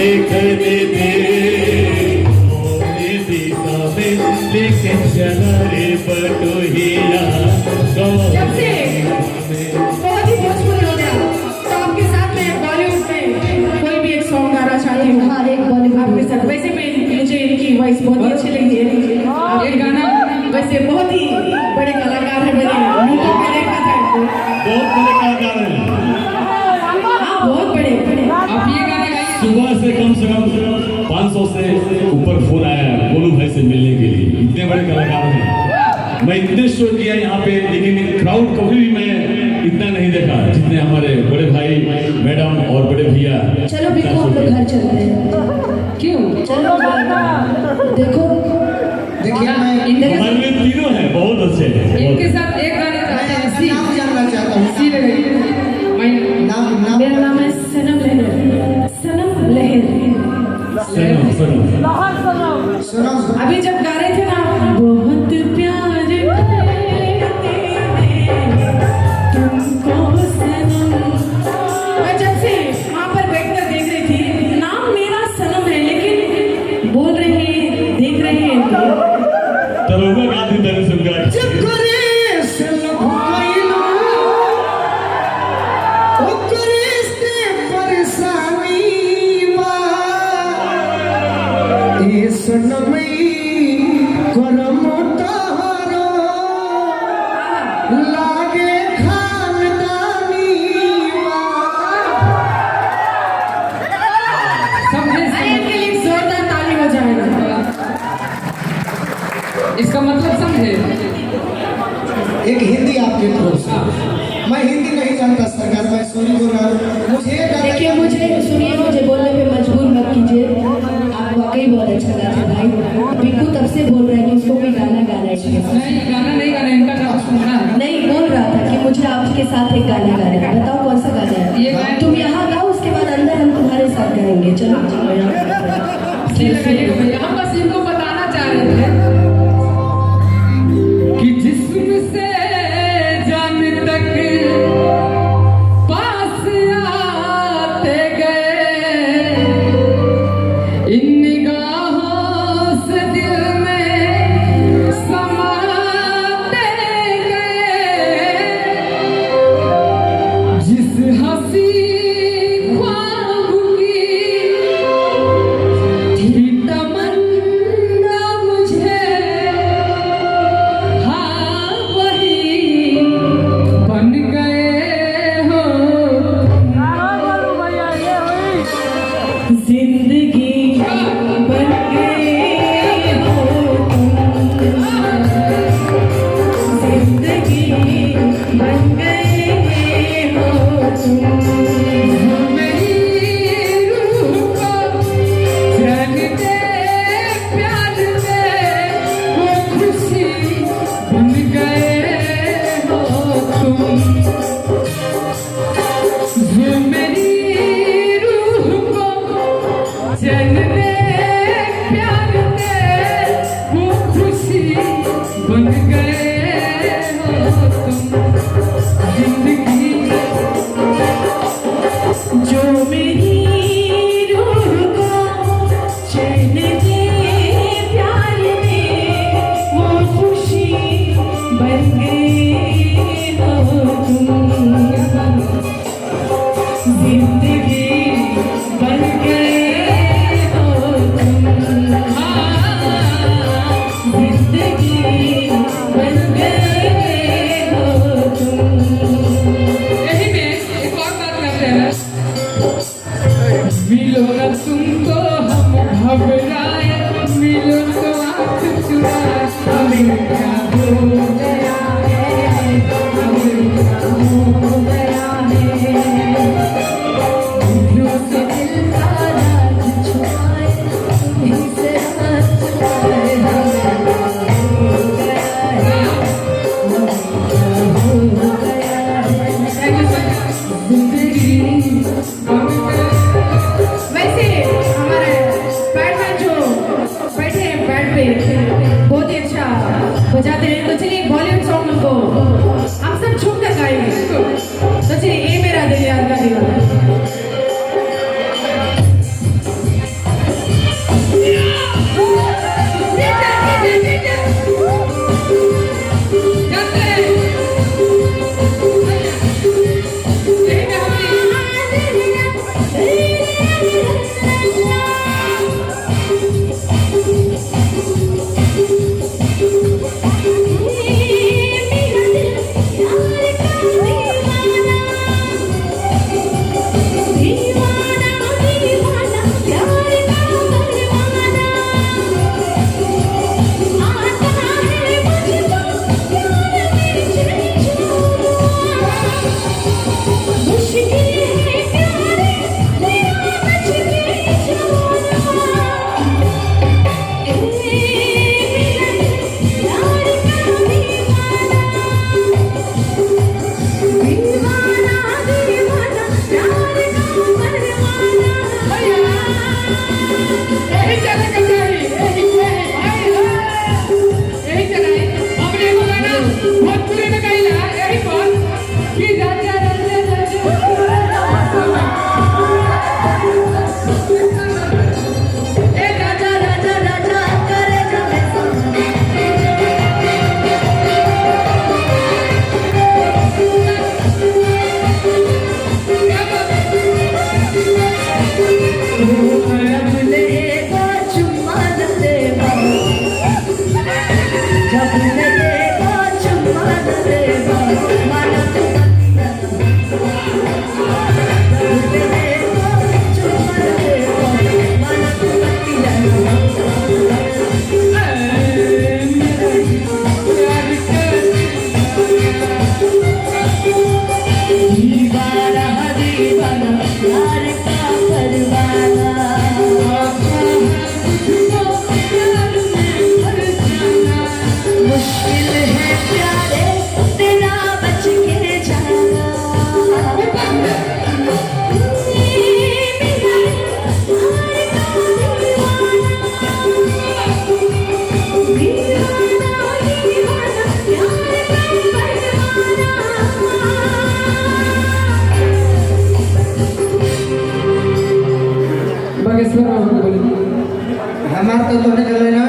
देखने दे मोरे दिशा में लेके चला रे बटोहिया जब से बहुत ही भोजपुरी हो गया तो आपके साथ में बॉलीवुड में कोई भी एक सॉन्ग गाना चाहती हूँ। हर एक बॉलीवुड आपके साथ वैसे मुझे इनकी वॉइस बहुत ही अच्छी लगी है। ये गाना वैसे बहुत ही बड़े कलाकार है, मैंने यूट्यूब पे देखा था इनको। बहुत बड़े कलाकार हैं। हाँ बहुत बड़े बड़े। आप ये गाना गाइए। सुबह से कम 500 से ऊपर फोन आया है गोलू भाई से मिलने के लिए। इतने बड़े कलाकार हैं। मैं इतने शो किया यहाँ पे, लेकिन क्राउड कभी भी मैं इतना नहीं देखा जितने हमारे बड़े भाई मैडम और बड़े भैया। चलो बिल्कुल हम लोग घर चलते हैं। क्यों? चलो देखो देखिए मैं हमारे लिए तीनों हैं, बहुत अच्छे हैं। इनके साथ एक गाना गाते हैं। सी नाम जानना चाहता हूँ। सी लगाइए। मैं नाम मेरा नाम है सनम लहर। सनम लहर। सुनो अभी जब गा रहे थे ना, बहुत प्यार करते हैं तुमको सनम। मैं जब से वहाँ पर बैठकर देख रही थी, नाम मेरा सनम है लेकिन बोल रहे हैं, देख रहे हैं तरुआ गाती तरह सुनकर जब करे सल भुकाइलो ओ करे से परेशानी बा ए सनमई करम तहरो लागे खानदानी बा। समझे? अरे इनके लिए जोरदार ताली हो जाएगा। इसका मतलब समझे? एक हिंदी आपके तरफ से। मैं हिंदी नहीं जानता सरकार, मैं सॉरी बोल रहा हूँ। मुझे ये गाना- देखिए मुझे सुनिए, मुझे बोलने पे मजबूर मत कीजिए। आप वाकई बहुत अच्छा गाते भाई। बिल्कुल तब से बोल रहे हैं कि उसको भी गाना गाना है। नहीं गाना नहीं गाना, इनका गाना सुनना है। नहीं बोल रहा था कि मुझे आपके साथ एक गाना गाना है। बताओ कौन सा गाना ये है? गाना- तुम यहाँ गाओ, उसके बाद अंदर हम तुम्हारे साथ गाएंगे। चलो सी लगाइएगा भैया। हम बस इनको बताना चाह रहे थे कि जिस्म से जान तक पास आते गए, इन निगाहों से दिल में समाते गए, जिस हंसी ख्वाब की तमन्ना मुझे, हाँ वही बन गए हो। जिंदगी बन गए हो तुम, जिंदगी बन गए हो तुम। मेरी रूह को चैन दे, प्यार दे, वो खुशी बन गए हो तुम। जो मेरी रूह को चैन दे, प्यार दे, वो खुशी बन गए हो तुम। जिंदगी जो मेरी रूह को चैन दे, प्यार दे, वो खुशी बन गए हो तुम। जिंदगी बन गए हो तुम। जिंदगी बन गए हो तुम। यही में एक और बात करते हैं। मिलो न तुमको हम घबराए, मिलो तो आँख चुराए, हमें क्या हो गया है, हमें क्या हो गया है। दिलों से दिल का राज छुपाए, तुम्हीं से हाथ छुपाए, हमें क्या हो गया है, हमें क्या हो गया है। जिंदगी बन गए। वैसे हमारे बैटमैन जो बैठे हैं बेड पे, बहुत ही बागेश्वर राव बोले हमार तो तोने कर लेना